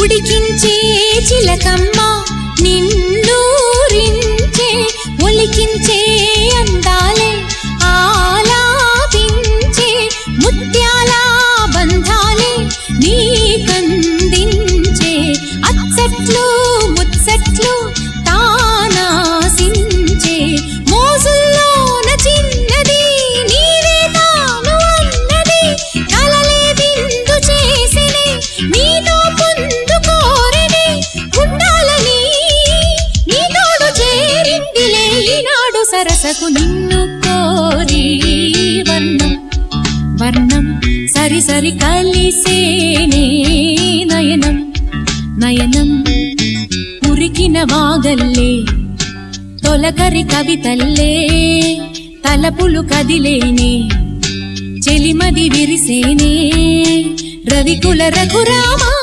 ఉడికించే చిలకమ్మ నిన్నూరించే ఒలికించే అందాలే ఆలాపించే ముత్యాల బంధాలే నీకందించే అచ్చట్లు ముచ్చట్లు తానాసించే మోజుల్లోన చిన్నది నీవే తాను అన్నది కలలే విందు చేసినే నీతో పొందుకోరనే ఉండాలని నీ తోడు చేరిందిలే ఈనాడు సరసకు నిన్ను కోరి వర్ణం వర్ణం సరి సరి కలిసేనే నయనం నయనం ఉరికిన వాగల్లే తొలకరి కవితల్లే తలపులు కదిలేనే చెలిమది విరిసేనే రవికుల రఘురామ